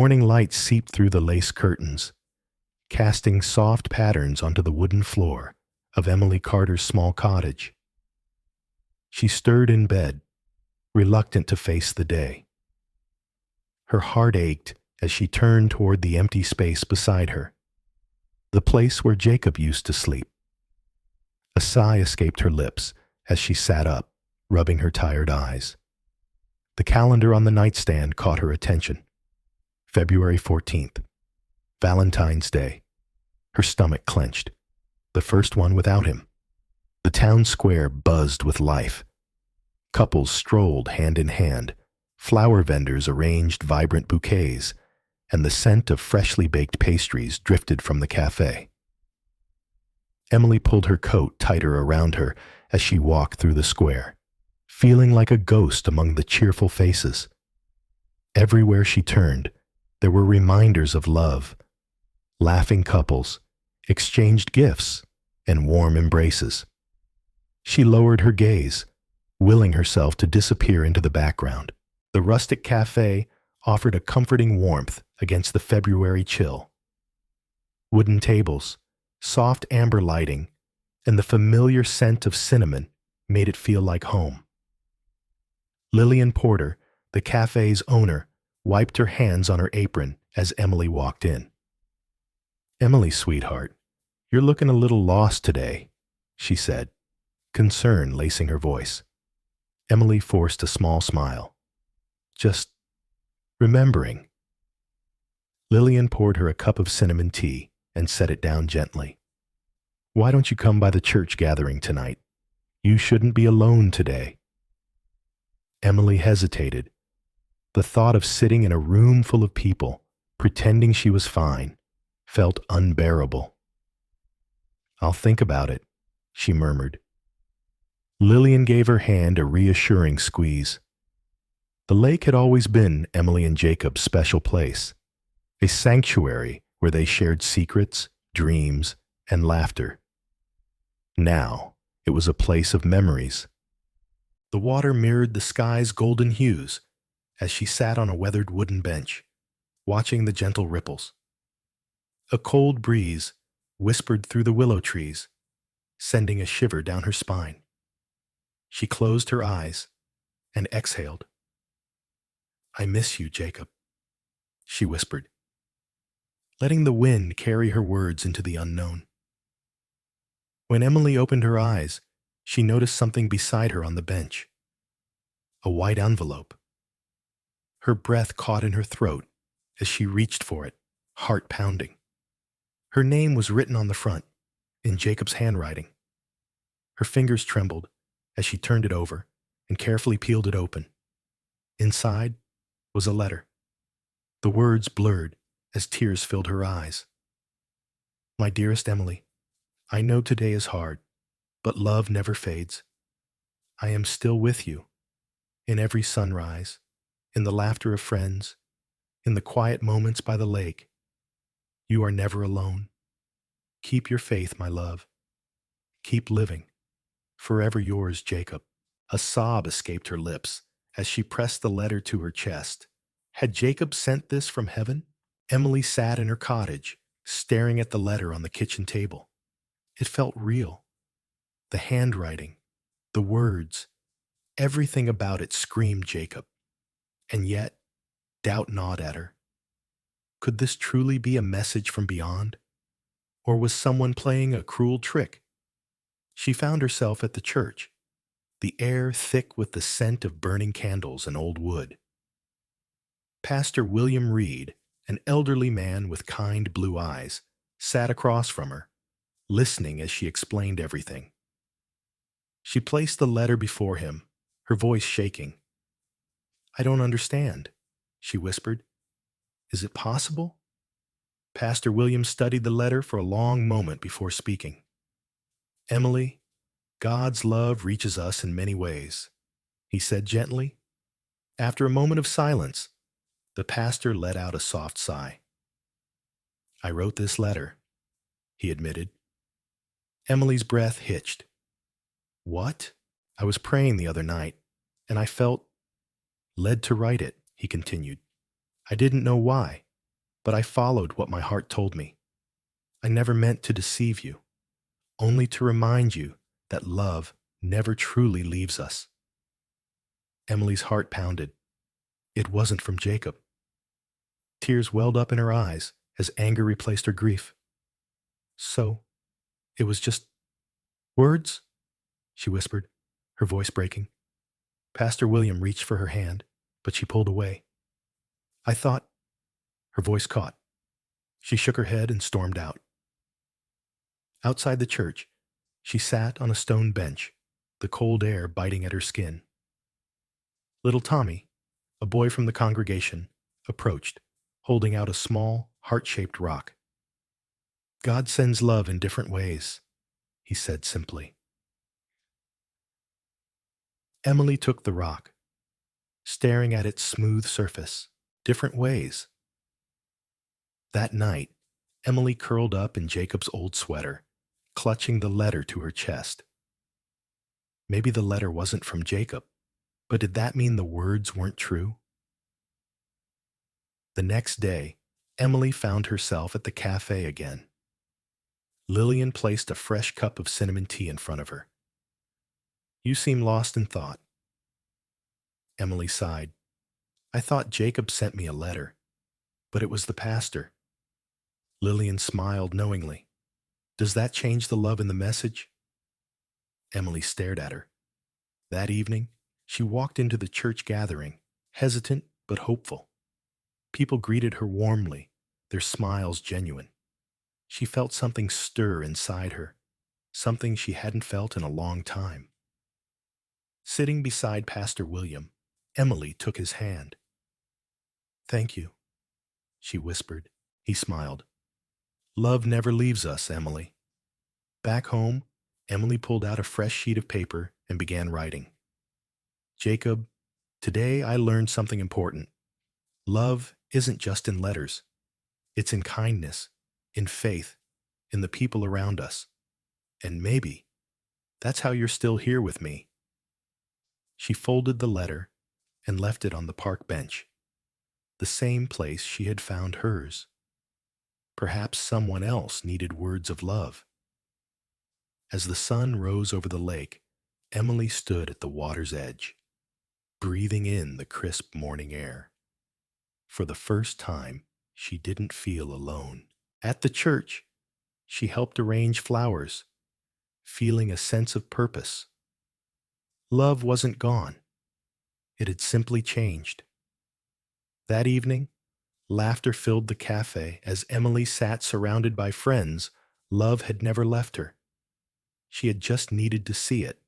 morning light seeped through the lace curtains, casting soft patterns onto the wooden floor of Emily Carter's small cottage. She stirred in bed, reluctant to face the day. Her heart ached as she turned toward the empty space beside her, the place where Jacob used to sleep. A sigh escaped her lips as she sat up, rubbing her tired eyes. The calendar on the nightstand caught her attention. February 14th, Valentine's Day. Her stomach clenched. The first one without him. The town square buzzed with life. Couples strolled hand in hand. Flower vendors arranged vibrant bouquets, and the scent of freshly baked pastries drifted from the cafe. Emily pulled her coat tighter around her as she walked through the square, feeling like a ghost among the cheerful faces. Everywhere she turned, there were reminders of love. Laughing couples exchanged gifts and warm embraces. She lowered her gaze, willing herself to disappear into the background. The rustic cafe offered a comforting warmth against the February chill. Wooden tables, soft amber lighting, and the familiar scent of cinnamon made it feel like home. Lillian Porter, the cafe's owner, wiped her hands on her apron as Emily walked in. "Emily, sweetheart, you're looking a little lost today," she said, concern lacing her voice. Emily forced a small smile. "Just remembering." Lillian poured her a cup of cinnamon tea and set it down gently. "Why don't you come by the church gathering tonight? You shouldn't be alone today." Emily hesitated. The thought of sitting in a room full of people, pretending she was fine, felt unbearable. "I'll think about it," she murmured. Lillian gave her hand a reassuring squeeze. The lake had always been Emily and Jacob's special place, a sanctuary where they shared secrets, dreams, and laughter. Now, it was a place of memories. The water mirrored the sky's golden hues as she sat on a weathered wooden bench, watching the gentle ripples. A cold breeze whispered through the willow trees, sending a shiver down her spine. She closed her eyes and exhaled. "I miss you, Jacob," she whispered, letting the wind carry her words into the unknown. When Emily opened her eyes, she noticed something beside her on the bench. A white envelope. Her breath caught in her throat as she reached for it, heart pounding. Her name was written on the front, in Jacob's handwriting. Her fingers trembled as she turned it over and carefully peeled it open. Inside was a letter. The words blurred as tears filled her eyes. "My dearest Emily, I know today is hard, but love never fades. I am still with you, in every sunrise, in the laughter of friends, in the quiet moments by the lake. You are never alone. Keep your faith, my love. Keep living. Forever yours, Jacob." A sob escaped her lips as she pressed the letter to her chest. Had Jacob sent this from heaven? Emily sat in her cottage, staring at the letter on the kitchen table. It felt real. The handwriting, the words, everything about it screamed Jacob. And yet, doubt gnawed at her. Could this truly be a message from beyond? Or was someone playing a cruel trick? She found herself at the church, the air thick with the scent of burning candles and old wood. Pastor William Reed, an elderly man with kind blue eyes, sat across from her, listening as she explained everything. She placed the letter before him, her voice shaking. "I don't understand," she whispered. "Is it possible?" Pastor William studied the letter for a long moment before speaking. "Emily, God's love reaches us in many ways," he said gently. After a moment of silence, the pastor let out a soft sigh. "I wrote this letter," he admitted. Emily's breath hitched. "What?" "I was praying the other night, and I felt led to write it," he continued. "I didn't know why. but I followed what my heart told me. I never meant to deceive you, only to remind you that love never truly leaves us. Emily's heart pounded. It wasn't from Jacob. Tears welled up in her eyes as anger replaced her grief. So, it was just words? She whispered, her voice breaking. Pastor William reached for her hand, but she pulled away. I thought... Her voice caught. She shook her head and stormed out. Outside the church, she sat on a stone bench, the cold air biting at her skin. Little Tommy, a boy from the congregation, approached, holding out a small, heart-shaped rock. God sends love in different ways, he said simply. Emily took the rock, staring at its smooth surface. Different ways. That night, Emily curled up in Jacob's old sweater, clutching the letter to her chest. Maybe the letter wasn't from Jacob, but did that mean the words weren't true? The next day, Emily found herself at the cafe again. Lillian placed a fresh cup of cinnamon tea in front of her. You seem lost in thought. Emily sighed. I thought Jacob sent me a letter, but it was the pastor. Lillian smiled knowingly. Does that change the love in the message? Emily stared at her. That evening, she walked into the church gathering, hesitant but hopeful. People greeted her warmly, their smiles genuine. She felt something stir inside her, something she hadn't felt in a long time. Sitting beside Pastor William, Emily took his hand. Thank you, she whispered. He smiled. Love never leaves us, Emily. Back home, Emily pulled out a fresh sheet of paper and began writing. Jacob, today I learned something important. Love isn't just in letters. It's in kindness, in faith, in the people around us. And maybe that's how you're still here with me. She folded the letter and left it on the park bench, the same place she had found hers. Perhaps someone else needed words of love. As the sun rose over the lake, Emily stood at the water's edge, breathing in the crisp morning air. For the first time, she didn't feel alone. At the church, she helped arrange flowers, feeling a sense of purpose. Love wasn't gone. It had simply changed. That evening, laughter filled the cafe as Emily sat surrounded by friends. Love had never left her. She had just needed to see it.